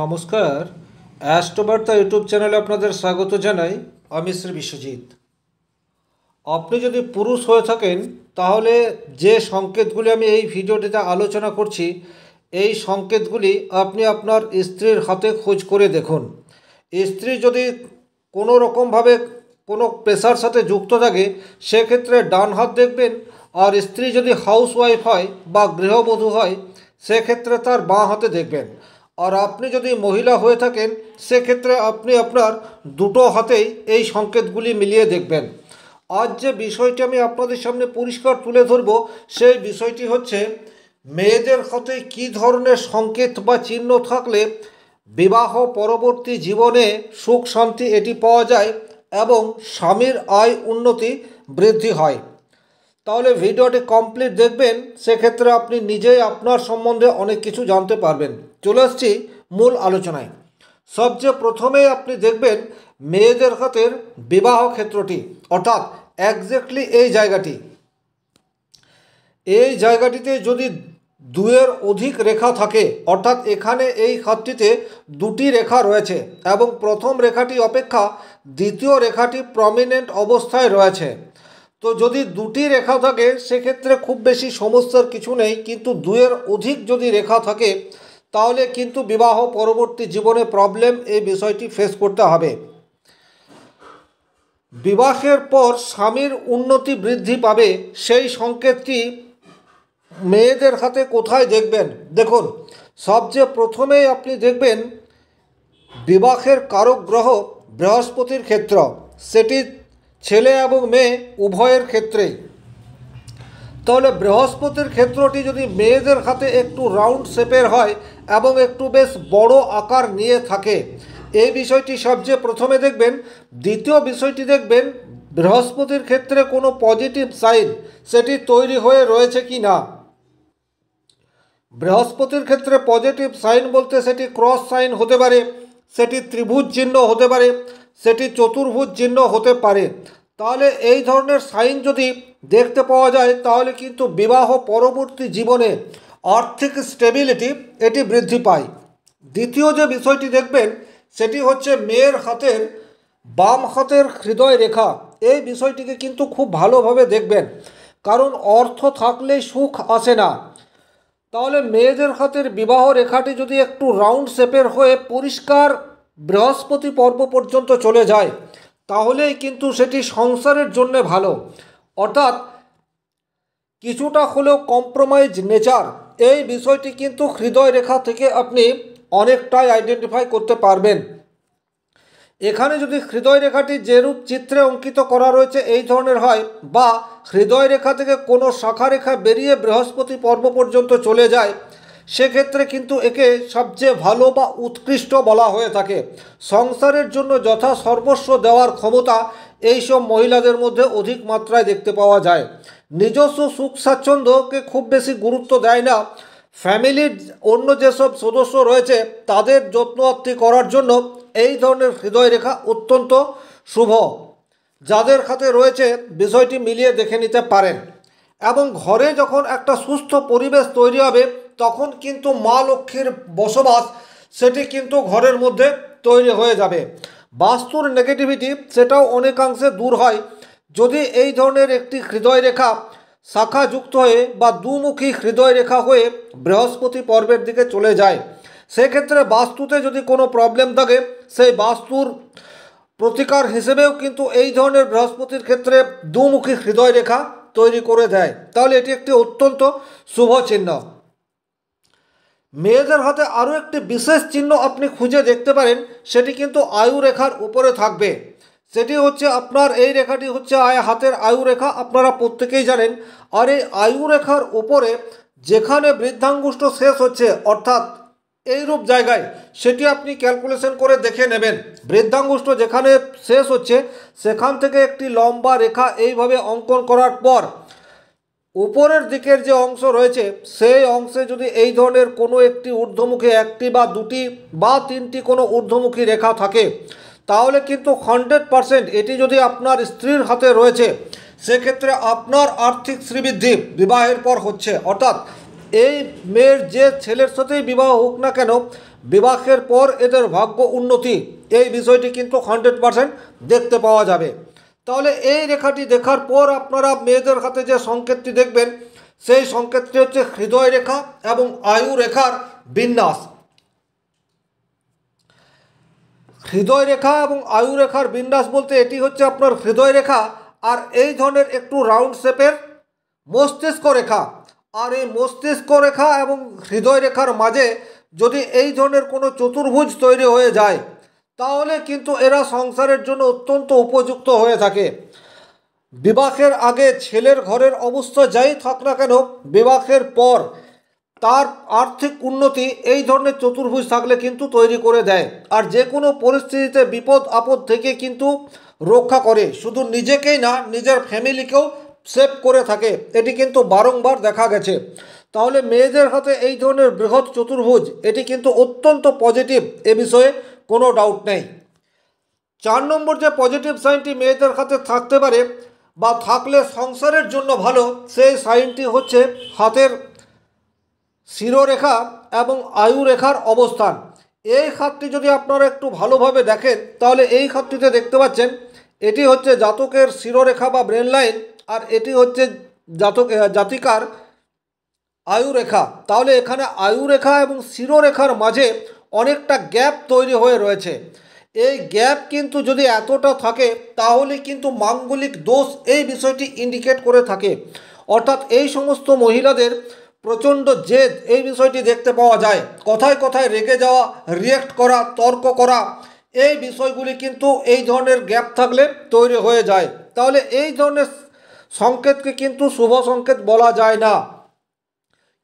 নমস্কার, অ্যাস্ট্রোবার্তা ইউটিউব চ্যানেলে আপনাদের স্বাগত জানাই। আমি শ্রী বিশ্বজিৎ। আপনি যদি পুরুষ হয়ে থাকেন তাহলে যে সংকেতগুলি আমি এই ভিডিওটিতে আলোচনা করছি, এই সংকেতগুলি আপনি আপনার স্ত্রীর হাতে খোঁজ করে দেখুন। স্ত্রী যদি কোনো রকমভাবে কোনো পেশার সাথে যুক্ত থাকে সেক্ষেত্রে ডান হাত দেখবেন, আর স্ত্রী যদি হাউসওয়াইফ হয় বা গৃহবধূ হয় সেক্ষেত্রে তার বাঁ হাতে দেখবেন। আর আপনি যদি মহিলা হয়ে থাকেন সেক্ষেত্রে আপনি আপনার দুটো হাতেই এই সংকেতগুলি মিলিয়ে দেখবেন। আজ যে বিষয়টি আমি আপনাদের সামনে পরিষ্কার তুলে ধরব সেই বিষয়টি হচ্ছে মেয়েদের হাতে কী ধরনের সংকেত বা চিহ্ন থাকলে বিবাহ পরবর্তী জীবনে সুখ শান্তি এটি পাওয়া যায় এবং স্বামীর আয় উন্নতি বৃদ্ধি হয়। তাহলে ভিডিওটি কমপ্লিট দেখবেন, সেক্ষেত্রে আপনি নিজেই আপনার সম্বন্ধে অনেক কিছু জানতে পারবেন। চলে আসছি মূল আলোচনায়। সবচেয়ে প্রথমেই আপনি দেখবেন মেয়েদের হাতের বিবাহ ক্ষেত্রটি, অর্থাৎ এক্স্যাক্টলি এই জায়গাটিতে যদি দুয়ের অধিক রেখা থাকে, অর্থাৎ এখানে এই খাতটিতে দুটি রেখা রয়েছে এবং প্রথম রেখাটি অপেক্ষা দ্বিতীয় রেখাটি প্রমিনেন্ট অবস্থায় রয়েছে, তো যদি দুটি রেখা থাকে সেক্ষেত্রে খুব বেশি সমস্যার কিছু নেই, কিন্তু দুয়ের অধিক যদি রেখা থাকে তাহলে কিন্তু বিবাহ পরবর্তী জীবনে প্রবলেম, এই বিষয়টি ফেস করতে হবে। বিবাহের পর স্বামীর উন্নতি বৃদ্ধি পাবে সেই সংকেতটি মেয়েদের হাতে কোথায় দেখবেন? দেখুন, সবচেয়ে প্রথমেই আপনি দেখবেন বিবাহের কারক গ্রহ বৃহস্পতির ক্ষেত্র, সেটি ছেলে এবং মেয়ে উভয়ের ক্ষেত্রেই। তাহলে বৃহস্পতির ক্ষেত্রটি যদি মেয়েদের হাতে একটু রাউন্ড শেপের হয় এবং একটু বেশ বড় আকার নিয়ে থাকে, এই বিষয়টি সবচেয়ে প্রথমে দেখবেন। দ্বিতীয় বিষয়টি দেখবেন বৃহস্পতির ক্ষেত্রে কোনো পজিটিভ সাইন সেটি তৈরি হয়ে রয়েছে কি না। বৃহস্পতির ক্ষেত্রে পজিটিভ সাইন বলতে সেটি ক্রস সাইন হতে পারে, সেটি ত্রিভুজ চিহ্ন হতে পারে, সেটি চতুর্ভুজ চিহ্ন হতে পারে। তাহলে এই ধরনের সাইন যদি দেখতে পাওয়া যায় তাহলে কিন্তু বিবাহ পরবর্তী জীবনে আর্থিক স্টেবিলিটি এটি বৃদ্ধি পায়। দ্বিতীয় যে বিষয়টি দেখবেন সেটি হচ্ছে মেয়ের হাতের বাম হাতের হৃদয় রেখা। এই বিষয়টিকে কিন্তু খুব ভালোভাবে দেখবেন, কারণ অর্থ থাকলে সুখ আসে না। তাহলে মেয়েদের হাতের বিবাহ রেখাটি যদি একটু রাউন্ড শেপের হয়ে পরিষ্কার বৃহস্পতি পর্ব পর্যন্ত চলে যায় তাহলেই কিন্তু সেটি সংসারের জন্য ভালো, অর্থাৎ কিছুটা হলেও কম্প্রোমাইজ নেচার, এই বিষয়টি কিন্তু হৃদয় রেখা থেকে আপনি অনেকটাই আইডেন্টিফাই করতে পারবেন। এখানে যদি হৃদয় রেখাটি যেরূপ চিত্রে অঙ্কিত করা রয়েছে এই ধরনের হয়, বা হৃদয় রেখা থেকে কোনো শাখা রেখা বেরিয়ে বৃহস্পতি পর্ব পর্যন্ত চলে যায়, সেক্ষেত্রে কিন্তু একে সবচেয়ে ভালো বা উৎকৃষ্ট বলা হয়ে থাকে। সংসারের জন্য যথা সর্বস্ব দেওয়ার ক্ষমতা এইসব মহিলাদের মধ্যে অধিক মাত্রায় দেখতে পাওয়া যায়। নিজস্ব সুখ স্বাচ্ছন্দ্যকে খুব বেশি গুরুত্ব দেয় না, ফ্যামিলির অন্য যেসব সদস্য রয়েছে তাদের যত্নআত্তি করার জন্য এই ধরনের হৃদয় রেখা অত্যন্ত শুভ। যাদের হাতে রয়েছে বিষয়টি মিলিয়ে দেখে নিতে পারেন। এবং ঘরে যখন একটা সুস্থ পরিবেশ তৈরি হবে তখন কিন্তু মা লক্ষ্মীর বসবাস সেটি কিন্তু ঘরের মধ্যে তৈরি হয়ে যাবে। বাস্তুর নেগেটিভিটি সেটাও অনেকাংশে দূর হয় যদি এই ধরনের একটি হৃদয় রেখা শাখা যুক্ত হয়ে বা দুমুখী হৃদয় রেখা হয়ে বৃহস্পতি পর্বের দিকে চলে যায়। সেক্ষেত্রে বাস্তুতে যদি কোনো প্রবলেম থাকে সেই বাস্তুর প্রতিকার হিসেবেও কিন্তু এই ধরনের বৃহস্পতির ক্ষেত্রে দুমুখী হৃদয় রেখা তৈরি করে দেয়। তাহলে এটি একটি অত্যন্ত শুভ চিহ্ন। মেয়েদের হাতে আরও একটি বিশেষ চিহ্ন আপনি খুঁজে দেখতে পারেন, সেটি কিন্তু আয়ু রেখার উপরে থাকবে। সেটি হচ্ছে আপনার এই রেখাটি হচ্ছে হাতের আয়ু রেখা, আপনারা প্রত্যেকেই জানেন। আর এই আয়ু রেখার উপরে যেখানে বৃদ্ধাঙ্গুষ্ঠ শেষ হচ্ছে, অর্থাৎ এইরূপ জায়গায়, সেটি আপনি ক্যালকুলেশন করে দেখে নেবেন। বৃদ্ধাঙ্গুষ্ঠ যেখানে শেষ হচ্ছে সেখান থেকে একটি লম্বা রেখা এইভাবে অঙ্কন করার পর উপরের দিকের যে অংশ রয়েছে সেই অংশে যদি এই ধরনের কোনো একটি ঊর্ধ্বমুখী একটি বা দুটি বা তিনটি কোনো ঊর্ধ্বমুখী রেখা থাকে তাহলে কিন্তু 100% এটি যদি আপনার স্ত্রীর হাতে রয়েছে সেক্ষেত্রে আপনার আর্থিক শ্রীবৃদ্ধি বিবাহের পর হচ্ছে। অর্থাৎ এই মেয়ের যে ছেলের সাথেই বিবাহ হোক না কেন, বিবাহের পর এদের ভাগ্য উন্নতি, এই বিষয়টি কিন্তু 100% দেখতে পাওয়া যাবে। তাহলে এই রেখাটি দেখার পর আপনারা মেয়েদের হাতে যে সংকেতটি দেখবেন সেই সংকেতটি হচ্ছে হৃদয় রেখা এবং আয়ু রেখার বিন্যাস। হৃদয় রেখা এবং আয়ু রেখার বিন্যাস বলতে এটি হচ্ছে আপনার হৃদয় রেখা, আর এই ধরনের একটু রাউন্ড শেপের মস্তিষ্ক রেখা। আর এই মস্তিষ্ক রেখা এবং হৃদয় রেখার মাঝে যদি এই ধরনের কোনো চতুর্ভুজ তৈরি হয়ে যায় তাহলে কিন্তু এরা সংসারের জন্য অত্যন্ত উপযুক্ত হয়ে থাকে। বিবাহের আগে ছেলের ঘরের অবস্থা যাই থাক না কেন, বিবাহের পর তার আর্থিক উন্নতি এই ধরনের চতুর্ভুজ থাকলে কিন্তু তৈরি করে দেয়। আর যে কোনো পরিস্থিতিতে বিপদ আপদ থেকে কিন্তু রক্ষা করে, শুধু নিজেকেই না নিজের ফ্যামিলিকেও সেভ করে থাকে, এটি কিন্তু বারংবার দেখা গেছে। তাহলে মেয়েদের হাতে এই ধরনের বৃহৎ চতুর্ভুজ এটি কিন্তু অত্যন্ত পজিটিভ, এ বিষয়ে কোনো ডাউট নেই। 4 নম্বর যে পজিটিভ সাইনটি মেয়েদের হাতে থাকতে পারে বা থাকলে সংসারের জন্য ভালো, সেই সাইনটি হচ্ছে হাতের শিরোরেখা এবং আয়ু রেখার অবস্থান। এই খাতটি যদি আপনারা একটু ভালোভাবে দেখেন তাহলে এই খাতটিতে দেখতে পাচ্ছেন এটি হচ্ছে জাতকের শিরোরেখা বা ব্রেন লাইন, আর এটি হচ্ছে জাতিকার আয়ু রেখা। তাহলে এখানে আয়ু রেখা এবং শিরোরেখার মাঝে অনেকটা গ্যাপ তৈরি হয়ে রয়েছে। এই গ্যাপ কিন্তু যদি এতটা থাকে তাহলে কিন্তু মাঙ্গলিক দোষ এই বিষয়টি ইন্ডিকেট করে থাকে। অর্থাৎ এই সমস্ত মহিলাদের প্রচণ্ড জেদ এই বিষয়টি দেখতে পাওয়া যায়, কথায় কথায় রেগে যাওয়া, রিয়েক্ট করা, তর্ক করা, এই বিষয়গুলি কিন্তু এই ধরনের গ্যাপ থাকলে তৈরি হয়ে যায়। তাহলে এই ধরনের সংকেতকে কিন্তু শুভ সংকেত বলা যায় না।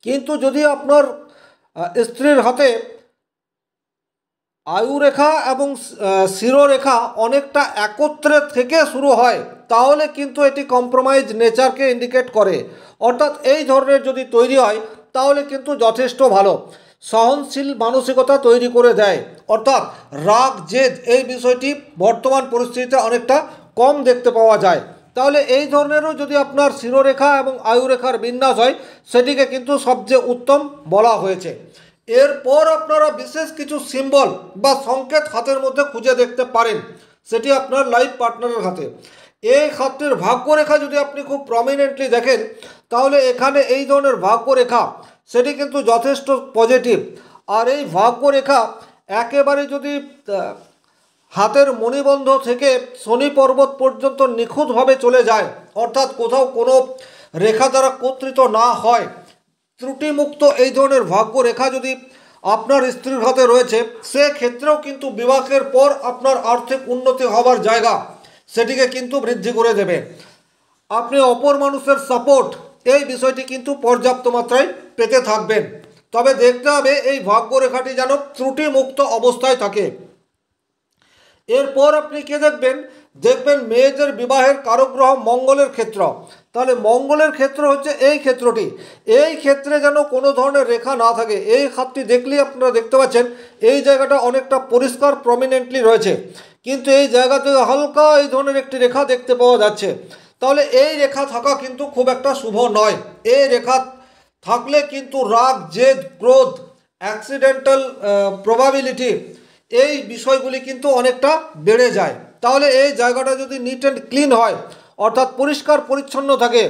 কিন্তু যদি আপনার স্ত্রীর হাতে আয়ুরেখা এবং শিরোরেখা অনেকটা একত্রে থেকে শুরু হয় তাহলে কিন্তু এটি কম্প্রোমাইজ নেচারকে ইন্ডিকেট করে। অর্থাৎ এই ধরনের যদি তৈরি হয় তাহলে কিন্তু যথেষ্ট ভালো, সহনশীল মানসিকতা তৈরি করে দেয়। অর্থাৎ রাগ জেদ এই বিষয়টি বর্তমান পরিস্থিতিতে অনেকটা কম দেখতে পাওয়া যায়। তাহলে এই ধরনেরও যদি আপনার শিরোরেখা এবং আয়ুরেখার বিন্যাস হয় সেটিকে কিন্তু সবচেয়ে উত্তম বলা হয়েছে। এরপর আপনারা বিশেষ কিছু সিম্বল বা সংকেত হাতের মধ্যে খুঁজে দেখতে পারেন, সেটি আপনার লাইফ পার্টনারের হাতে। এই হাতটির ভাগ্যরেখা যদি আপনি খুব প্রমিনেন্টলি দেখেন তাহলে এখানে এই ধরনের ভাগ্যরেখা সেটি কিন্তু যথেষ্ট পজিটিভ। আর এই ভাগ্যরেখা একেবারে যদি হাতের মণিবন্ধ থেকে শনি পর্বত পর্যন্ত নিখুঁতভাবে চলে যায়, অর্থাৎ কোথাও কোনো রেখা দ্বারা কর্তৃত না হয়, ত্রুটিমুক্ত এই ধরনের ভাগ্যরেখা যদি আপনার স্ত্রীর হাতে রয়েছে সেক্ষেত্রেও কিন্তু বিবাহের পর আপনার আর্থিক উন্নতি হবার জায়গা সেটিকে কিন্তু বৃদ্ধি করে দেবে। আপনি অপর মানুষের সাপোর্ট এই বিষয়টি কিন্তু পর্যাপ্ত মাত্রায় পেতে থাকবেন। তবে দেখতে হবে এই ভাগ্যরেখাটি যেন ত্রুটিমুক্ত অবস্থায় থাকে। এরপর আপনি কে দেখবেন মেয়েদের বিবাহের কারকগ্রহ মঙ্গলের ক্ষেত্র। তাহলে মঙ্গলের ক্ষেত্র হচ্ছে এই ক্ষেত্রটি, এই ক্ষেত্রে যেন কোনো ধরনের রেখা না থাকে। এই খাতটি দেখলেই আপনারা দেখতে পাচ্ছেন এই জায়গাটা অনেকটা পরিষ্কার প্রমিনেন্টলি রয়েছে, কিন্তু এই জায়গাতে হালকা এই ধরনের একটি রেখা দেখতে পাওয়া যাচ্ছে। তাহলে এই রেখা থাকা কিন্তু খুব একটা শুভ নয়। এই রেখা থাকলে কিন্তু রাগ জেদ ক্রোধ অ্যাক্সিডেন্টাল প্রবাবিলিটি এই বিষয়গুলি কিন্তু অনেকটা বেড়ে যায়। তাহলে এই জায়গাটা যদি নিট অ্যান্ড ক্লিন হয় অর্থাৎ পরিষ্কার পরিচ্ছন্ন থাকে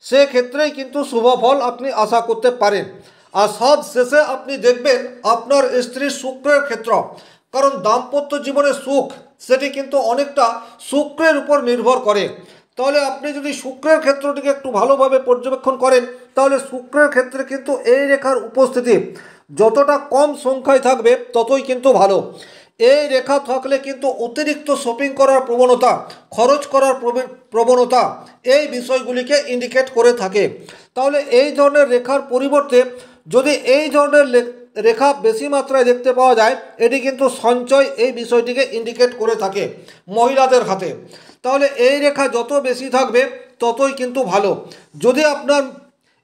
সেক্ষেত্রেই কিন্তু শুভ ফল আপনি আশা করতে পারেন। আর সব শেষে আপনি দেখবেন আপনার স্ত্রীর শুক্রের ক্ষেত্র, কারণ দাম্পত্য জীবনের সুখ সেটি কিন্তু অনেকটা শুক্রের উপর নির্ভর করে। তাহলে আপনি যদি শুক্রের ক্ষেত্রটিকে একটু ভালোভাবে পর্যবেক্ষণ করেন তাহলে শুক্রের ক্ষেত্রে কিন্তু এই রেখার উপস্থিতি যতটা কম সংখ্যায় থাকবে ততই কিন্তু ভালো। এই রেখা থাকলে কিন্তু অতিরিক্ত শপিং করার প্রবণতা, খরচ করার প্রবণতা এই বিষয়গুলিকে ইন্ডিকেট করে থাকে। তাহলে এই ধরনের রেখার পরিবর্তে যদি এই ধরনের রেখা বেশি মাত্রায় দেখতে পাওয়া যায় এটি কিন্তু সঞ্চয় এই বিষয়টিকে ইন্ডিকেট করে থাকে মহিলাদের হাতে। তাহলে এই রেখা যত বেশি থাকবে ততই কিন্তু ভালো। যদি আপনার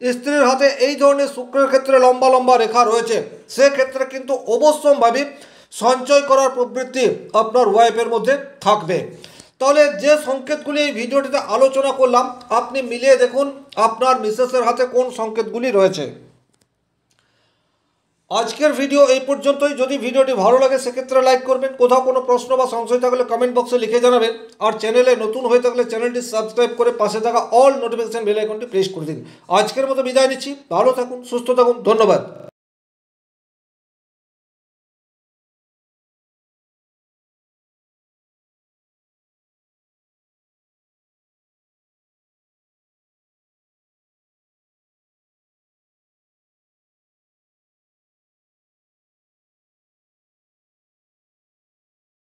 স্ত্রীর হাতে এই ধরনের শুক্রের ক্ষেত্রে লম্বা লম্বা রেখা রয়েছে সেক্ষেত্রে কিন্তু অবশ্যম্ভাবী সঞ্চয় করার প্রবৃত্তি আপনার ওয়াইফের মধ্যে থাকবে। তাহলে যে সংকেতগুলি এই ভিডিওটিতে আলোচনা করলাম আপনি মিলিয়ে দেখুন আপনার মিসেসের হাতে কোন সংকেতগুলি রয়েছে। আজকের ভিডিও এই পর্যন্তই। যদি ভিডিওটি ভালো লাগে সেক্ষেত্রে লাইক করবেন, কোথাও কোনো প্রশ্ন বা সংশয় থাকলে কমেন্ট বক্সে লিখে জানাবেন, আর চ্যানেলে নতুন হয়ে থাকলে চ্যানেলটি সাবস্ক্রাইব করে পাশে থাকা অল নোটিফিকেশন বেল আইকনটি প্রেস করে দিন। আজকের মতো বিদায় নিচ্ছি, ভালো থাকুন, সুস্থ থাকুন, ধন্যবাদ।